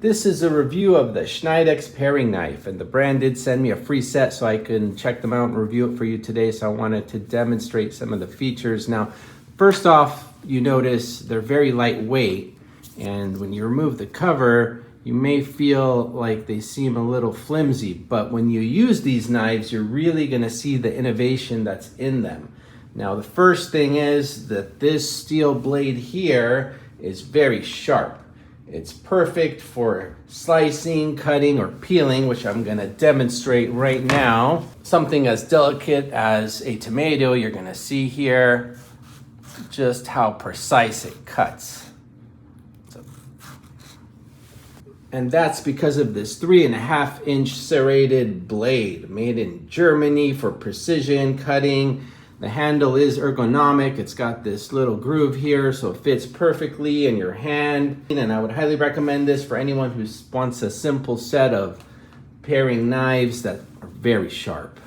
This is a review of the Schneidex paring knife, and the brand did send me a free set so I can check them out and review it for you today. So I wanted to demonstrate some of the features. Now, first off, you notice they're very lightweight, and when you remove the cover, you may feel like they seem a little flimsy, but when you use these knives, you're really gonna see the innovation that's in them. Now, the first thing is that this steel blade here is very sharp. It's perfect for slicing, cutting, or peeling, which I'm gonna demonstrate right now. Something as delicate as a tomato, you're gonna see here just how precise it cuts. And that's because of this 3.5-inch serrated blade made in Germany for precision cutting. The handle is ergonomic. It's got this little groove here, so it fits perfectly in your hand. And I would highly recommend this for anyone who wants a simple set of paring knives that are very sharp.